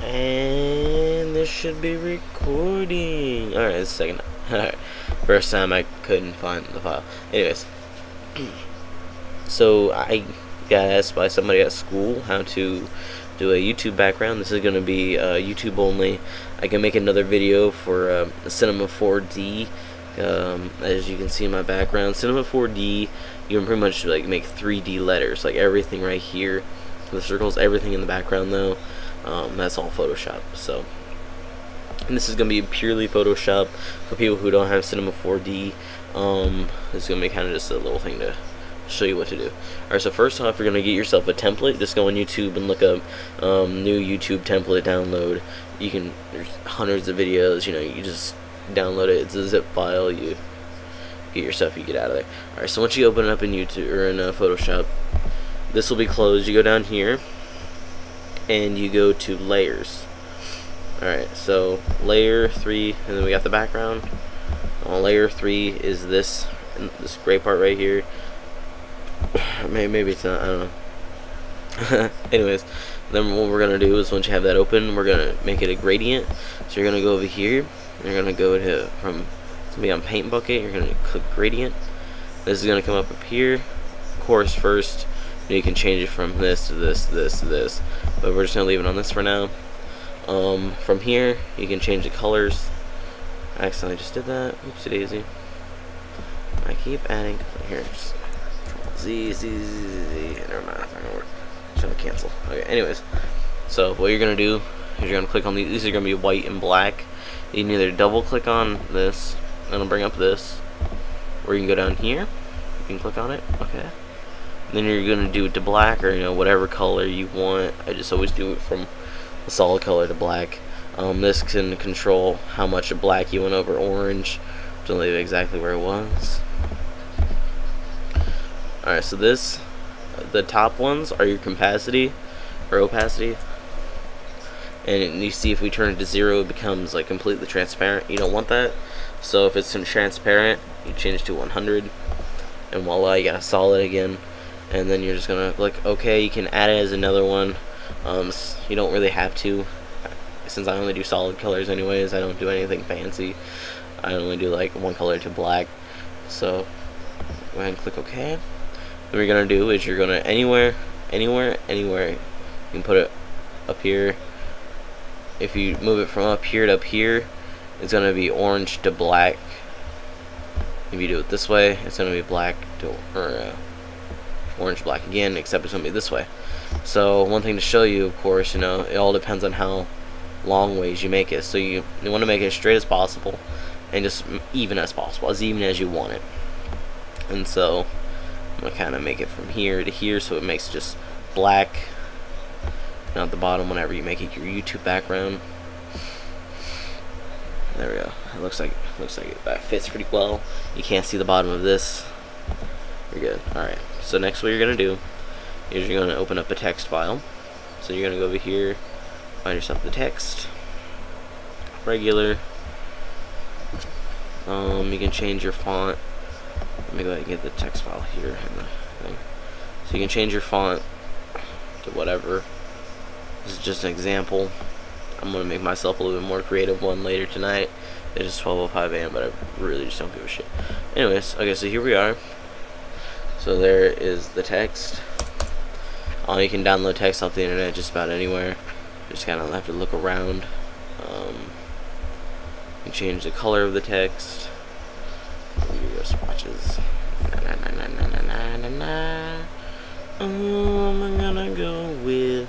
And this should be recording. Alright, it's the second time. Alright. First time I couldn't find the file. Anyways. So I got asked by somebody at school how to do a YouTube background. This is going to be YouTube only. I can make another video for Cinema 4D. As you can see in my background, Cinema 4D, you can pretty much like make 3D letters, like everything right here, the circles, everything in the background though. That's all Photoshop. So, and this is gonna be purely Photoshop for people who don't have Cinema 4D. It's gonna be kind of just a little thing to show you what to do. Alright, so first off, you're gonna get yourself a template. Just go on YouTube and look up new YouTube template download. There's hundreds of videos. You know, you just download it. It's a zip file. You get your stuff. You get out of there. Alright, so once you open it up in YouTube or in Photoshop, this will be closed. You go down here and you go to layers. Alright, so layer 3, and then we got the background. Layer 3 is this gray part right here. Maybe it's not, I don't know. Anyways, then what we're gonna do is once you have that open, we're gonna make it a gradient. So you're gonna go over here. You're gonna go to it's gonna be on Paint Bucket. You're gonna click gradient. This is gonna come up here. Of course, first you can change it from this to this to this to this, but we're just gonna leave it on this for now. From here you can change the colors. I accidentally just did that. Oopsie daisy. I keep adding here. Z. Never mind. It's not gonna work. I'm trying to cancel. Okay. Anyways, so what you're gonna do is you're gonna click on these. These are gonna be white and black. You can either double click on this, and it'll bring up this, or you can go down here. You can click on it. Okay. Then you're gonna do it to black, or whatever color you want. I just always do it from a solid color to black. This can control how much black you want over orange. To leave it exactly where it was. Alright, so the top ones are your opacity, and you see if we turn it to 0, it becomes like completely transparent. You don't want that. So if it's transparent, you change it to 100, and voila, you got a solid again. And then you're just gonna click OK. You can add it as another one. You don't really have to, since I only do solid colors anyways. I don't do anything fancy. I only do like one color to black. So go ahead and click OK. What you're gonna do is you're gonna anywhere you can put it up here. If you move it from up here to up here, it's gonna be orange to black. If you do it this way, it's gonna be black to orange black again, except it's gonna be this way. So one thing to show you, of course, it all depends on how long ways you make it. So you want to make it as straight as possible and just even as possible, as even as you want it. And so I'm gonna kind of make it from here to here, so it makes just black. Now at the bottom, whenever you make it your YouTube background, there we go. It looks like that fits pretty well. You can't see the bottom of this. You're good. All right. So next, what you're gonna do is you're gonna open up a text file. So you're gonna go over here, find yourself the text, regular. You can change your font. Let me go ahead and get the text file here. So you can change your font to whatever. This is just an example. I'm gonna make myself a little bit more creative one later tonight. It is 12:05 a.m., but I really just don't give a shit. Anyways, okay, so here we are. So there is the text. You can download text off the internet just about anywhere. Just kind of have to look around. You can change the color of the text. Video swatches. I'm gonna go with.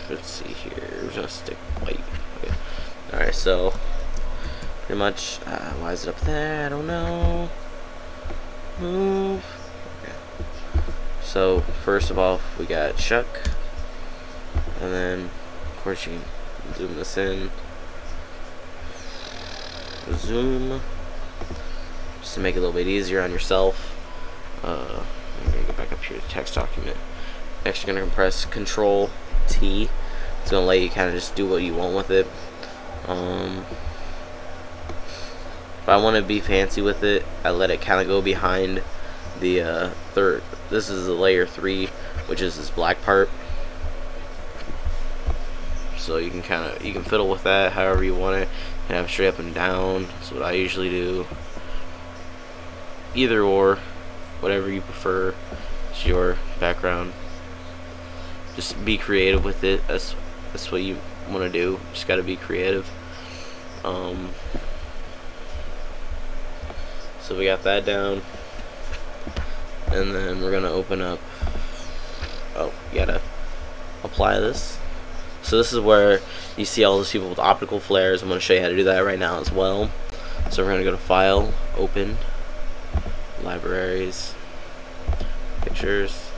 Let's see here. We're gonna stick white. Okay. All right. So pretty much. Why is it up there? I don't know. Move. Okay. So first of all, we got Chuck, and then of course you can zoom this in. Zoom, just to make it a little bit easier on yourself. I'm gonna get back up here to text document. Next, you're gonna press Control T. It's gonna let you kind of just do what you want with it. If I want to be fancy with it, I let it kind of go behind the third. This is the layer 3, which is this black part. So you can fiddle with that however you want it. You can have straight up and down. That's what I usually do. Either or, whatever you prefer. It's your background. Just be creative with it. That's what you want to do. Just got to be creative. So we got that down, and then we're gonna open up. Oh, you gotta apply this. So this is where you see all those people with optical flares. I'm gonna show you how to do that right now as well. So we're gonna go to File, Open, Libraries, Pictures.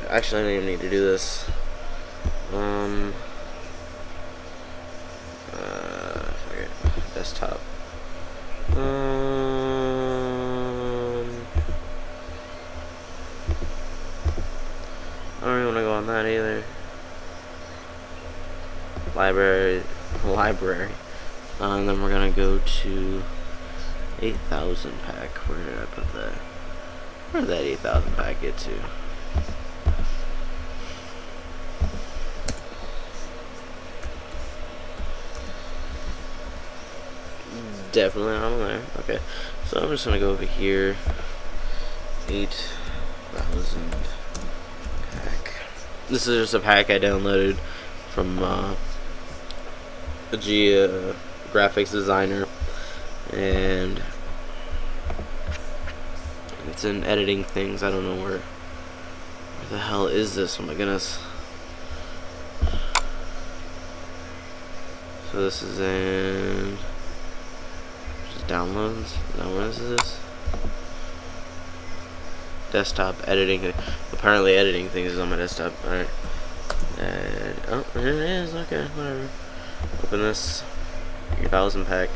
Actually, I don't even need to do this. Forget. Desktop. I don't really want to go on that either. Library. And then we're gonna go to 8,000 pack. Where did I put that? Where did that 8,000 pack get to? Definitely not on there. Okay, so I'm just gonna go over here. 8,000 pack. This is just a pack I downloaded from a graphics designer, and it's in editing things. I don't know where the hell is this? Oh my goodness. So this is in downloads. Is that where this is? Desktop editing. Apparently editing things is on my desktop. Alright. Oh, here it is. Okay, whatever. Open this. 8,000 pack.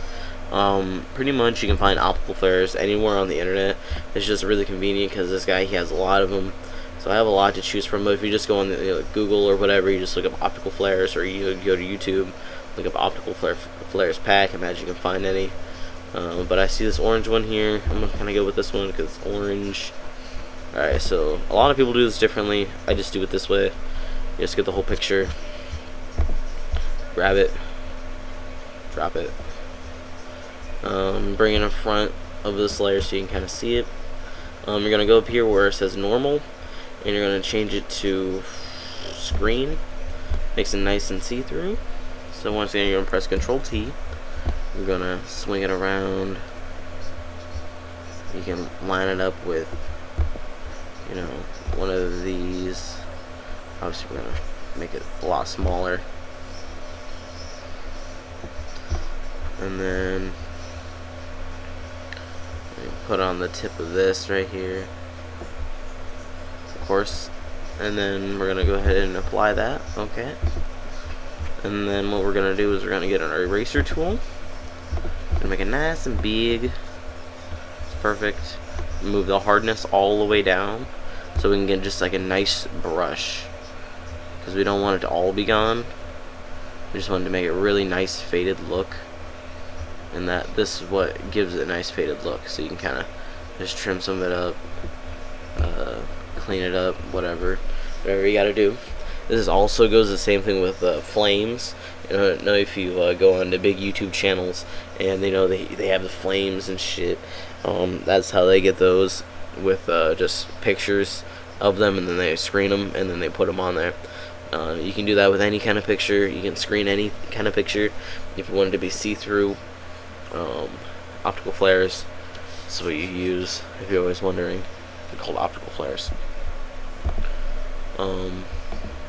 Pretty much you can find optical flares anywhere on the internet. It's just really convenient because this guy, he has a lot of them. So I have a lot to choose from. But if you just go on the, Google or whatever, you just look up optical flares, or you go to YouTube, look up optical flares pack. Imagine you can find any. But I see this orange one here. I'm gonna kind of go with this one because it's orange. Alright, so a lot of people do this differently. I just do it this way. You just get the whole picture, grab it, drop it, bring it in front of this layer so you can kind of see it. You're gonna go up here where it says normal, and you're gonna change it to screen. Makes it nice and see-through. So once again, you're gonna press Control T. We're gonna swing it around. You can line it up with, one of these. Obviously, we're gonna make it a lot smaller, and then put on the tip of this right here, of course. And then we're gonna go ahead and apply that. Okay. And then what we're gonna do is we're gonna get an eraser tool. Gonna make it nice and big. It's perfect. Move the hardness all the way down so we can get just like a nice brush, because we don't want it to all be gone. We just wanted to make it really nice faded look, and this is what gives it a nice faded look. So you can kind of just trim some of it up, clean it up, whatever you gotta do. This also goes the same thing with flames. I don't know if you go on to big YouTube channels and they have the flames and shit. That's how they get those, with just pictures of them, and then they screen them and then they put them on there. You can do that with any kind of picture. You can screen any kind of picture if you want it to be see-through. Optical flares, that's what you use if you're always wondering. They're called optical flares. I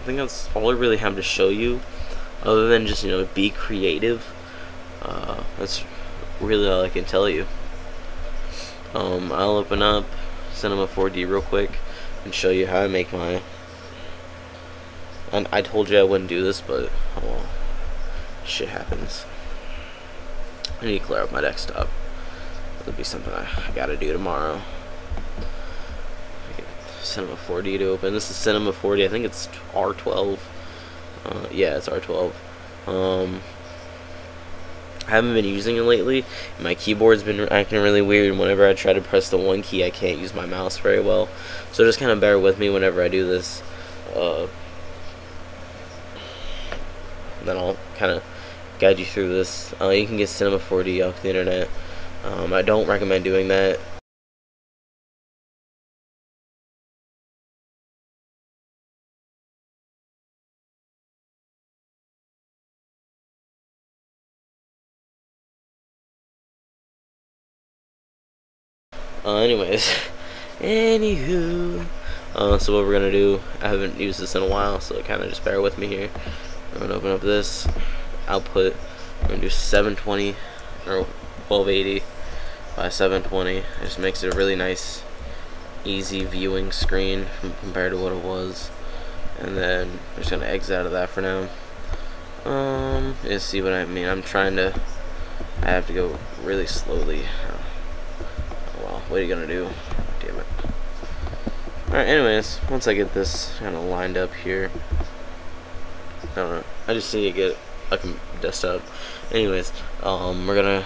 think that's all I really have to show you, other than just be creative. That's really all I can tell you. I'll open up Cinema 4D real quick and show you how I make mine. And I told you I wouldn't do this, but oh well, shit happens. I need to clear up my desktop. That'll be something I gotta do tomorrow. Cinema 4D to open. This is Cinema 4D. I think it's R12. Yeah, it's R12. I haven't been using it lately. My keyboard's been acting really weird. Whenever I try to press the one key, I can't use my mouse very well. So just kind of bear with me whenever I do this. Then I'll kind of guide you through this. You can get Cinema 4D off the internet. I don't recommend doing that. Anyways, anywho, so what we're gonna do, I haven't used this in a while, so kind of just bear with me here. We're gonna open up this output. We're gonna do 720 or 1280 by 720. It just makes it a really nice, easy viewing screen compared to what it was. And then we're just gonna exit out of that for now. You see what I mean? I have to go really slowly. What are you gonna do? Damn it. Alright, anyways, once I get this kind of lined up here, I don't know, I just need to get a desktop. Anyways, we're gonna,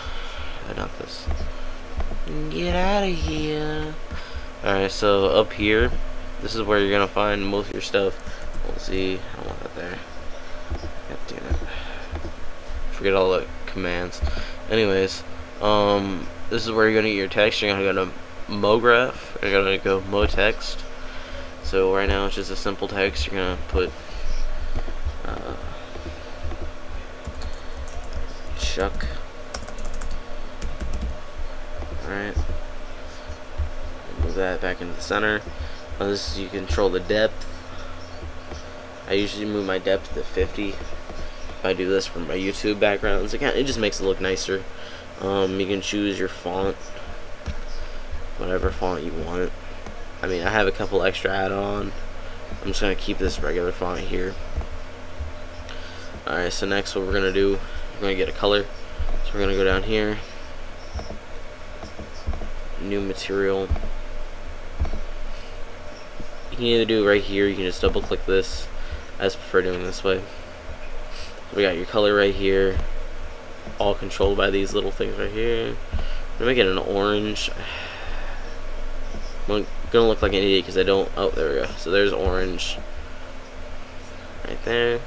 not this, get out of here. Alright, so up here, this is where you're gonna find most of your stuff. We'll see, I don't want that there. God damn it. Forget all the commands. Anyways, this is where you're gonna get your text. You're gonna go to MoGraph. You're gonna go MoText. So right now it's just a simple text. You're gonna put Chuck. Alright. Move that back into the center. Now this is, you control the depth. I usually move my depth to 50. If I do this for my YouTube backgrounds, it just makes it look nicer. You can choose your font, whatever font you want. I mean, I have a couple extra add-on. I'm just gonna keep this regular font here. Alright, so next what we're gonna do, we're gonna get a color. So we're gonna go down here, new material. You can either do it right here, you can just double click this. I just prefer doing it this way. So we got your color right here, all controlled by these little things right here. I'm gonna make it an orange. I'm gonna look like an idiot because I don't. Oh, there we go. So there's orange right there.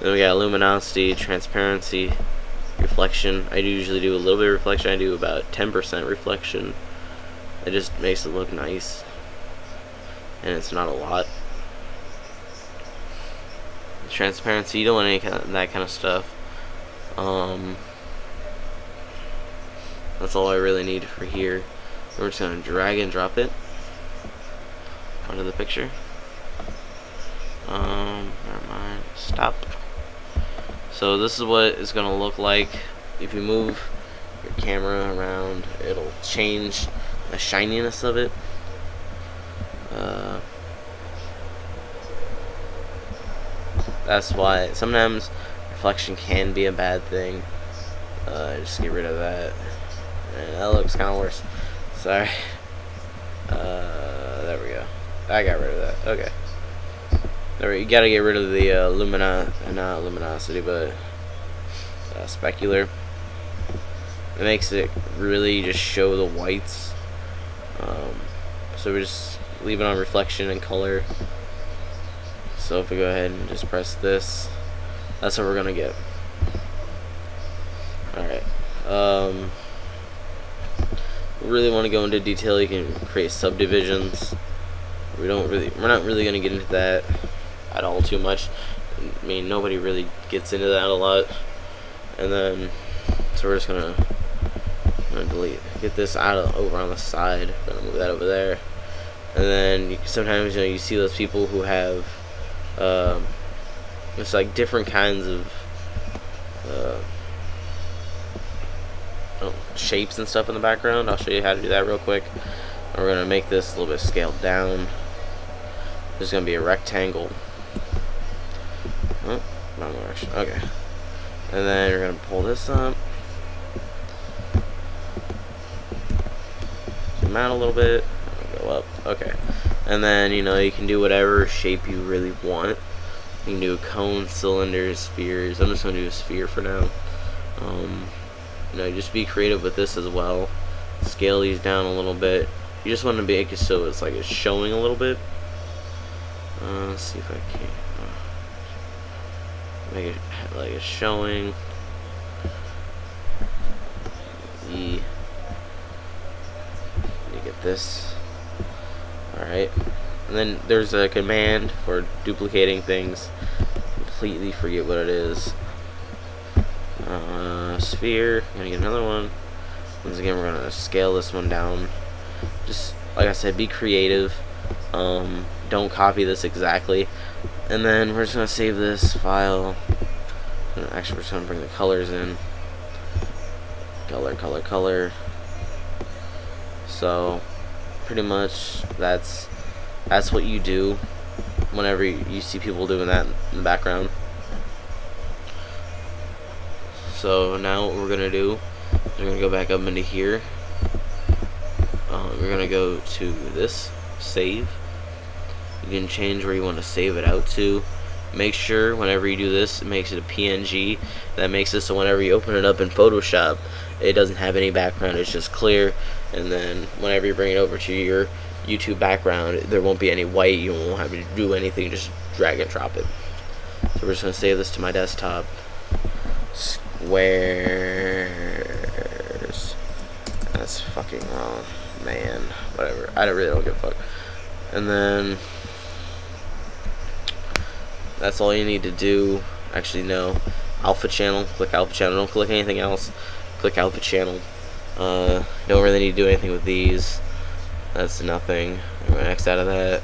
Then we got luminosity, transparency, reflection. I usually do a little bit of reflection. I do about 10% reflection. It just makes it look nice, and it's not a lot. Transparency, you don't want any that kind of stuff. That's all I really need for here. We're just gonna drag and drop it onto the picture. Never mind. Stop. So this is what it's gonna look like if you move your camera around. It'll change the shininess of it. That's why sometimes reflection can be a bad thing. Just get rid of that. And that looks kind of worse. Sorry. There we go. I got rid of that. Okay. There we go. You gotta get rid of the not luminosity, but specular. It makes it really just show the whites. So we just leave it on reflection and color. So if we go ahead and just press this, that's what we're gonna get. Alright. Really want to go into detail, you can create subdivisions. We're not really gonna get into that at all too much. I mean, nobody really gets into that a lot. And then so we're just gonna delete, get this out of over on the side. I'm gonna move that over there. And then sometimes you see those people who have it's like different kinds of shapes and stuff in the background. I'll show you how to do that real quick. And we're gonna make this a little bit scaled down. There's gonna be a rectangle. Oh, wrong direction. Okay. And then you're gonna pull this up, zoom out a little bit, go up. Okay. And then you can do whatever shape you really want. You can do a cone, cylinder, spheres. I'm just gonna do a sphere for now. just be creative with this as well. Scale these down a little bit. You just want to make it so it's like it's showing a little bit. Let's see if I can make it like it's showing. You get this. Alright. And then there's a command for duplicating things. Completely forget what it is. Sphere. I'm gonna get another one. Once again, we're gonna scale this one down. Just like I said, be creative. Don't copy this exactly. And then we're just gonna save this file. Actually, we're just gonna bring the colors in. Color. So pretty much that's what you do whenever you see people doing that in the background. So now what we're gonna do is we're gonna go back up into here. We're gonna go to this save. You can change where you want to save it out to. Make sure whenever you do this, it makes it a PNG. That makes it so whenever you open it up in Photoshop, it doesn't have any background, it's just clear. And then whenever you bring it over to your YouTube background, there won't be any white, you won't have to do anything, just drag and drop it. So we're just going to save this to my desktop. Squares. That's fucking wrong, man. Whatever, I really don't give a fuck. And then that's all you need to do. Actually, no. Alpha channel. Click alpha channel. Don't click anything else. Click alpha channel. Don't really need to do anything with these. That's nothing. I'm gonna X out of that.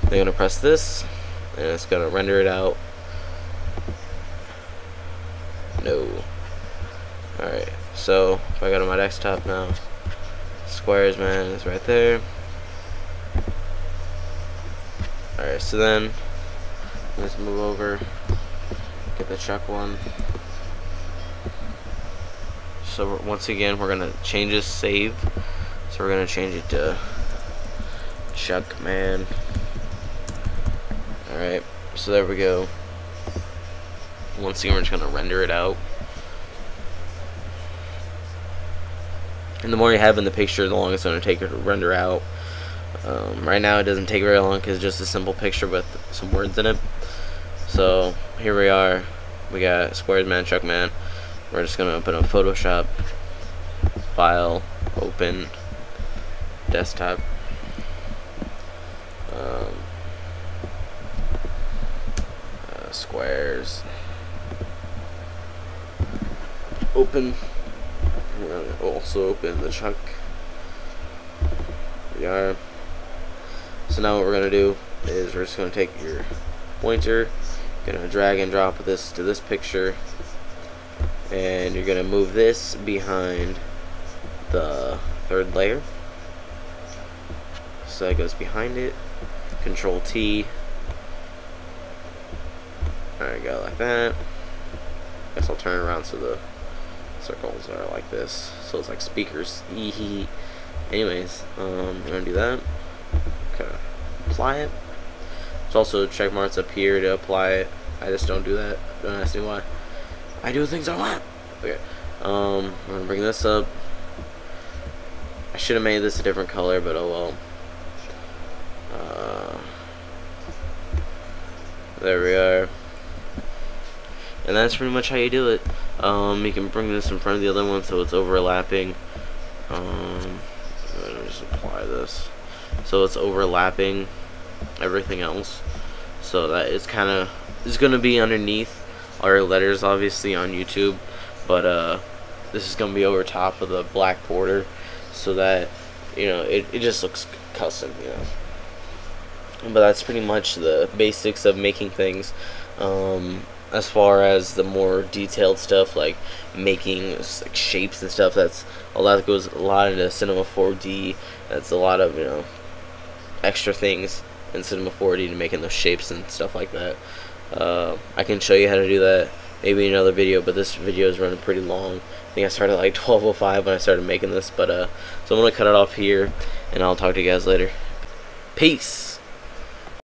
Then I'm gonna press this, and it's gonna render it out. No. Alright. So if I go to my desktop now, Squares, man, is right there. Alright. So then let's move over. Get the Chuck one. So once again, we're gonna change this save. So we're gonna change it to Chuck Man. Alright, so there we go. Once again, we're just gonna render it out. And the more you have in the picture, the longer it's gonna take it to render out. Right now, it doesn't take very long because it's just a simple picture with some words in it. So here we are. We got Squares Man, Chuck Man. We're just gonna open up Photoshop, file, open, desktop, Squares, open. We're gonna also open the Chuck. Here we are. So now what we're gonna do is we're just gonna take your pointer, gonna drag and drop this to this picture, and you're gonna move this behind the third layer, so it goes behind it. Control T. Alright, go like that. Guess I'll turn it around so the circles are like this, so it's like speakers. Anyways, I'm gonna do that. Okay, apply it. There's also check marks up here to apply it. I just don't do that. Don't ask me why. I do things I want. Okay. I'm gonna bring this up. I should have made this a different color, but oh well. There we are. And that's pretty much how you do it. You can bring this in front of the other one so it's overlapping. Let me just apply this so it's overlapping everything else, so that it's gonna be underneath our letters, obviously, on YouTube, but this is gonna be over top of the black border, so that it just looks custom, But that's pretty much the basics of making things. As far as the more detailed stuff, like making like shapes and stuff, that goes a lot into Cinema 4D. That's a lot of extra things in Cinema 4D to making those shapes and stuff like that. I can show you how to do that maybe in another video, but this video is running pretty long. I think I started at like 12:05 when I started making this, but so I'm gonna cut it off here, and I'll talk to you guys later. Peace.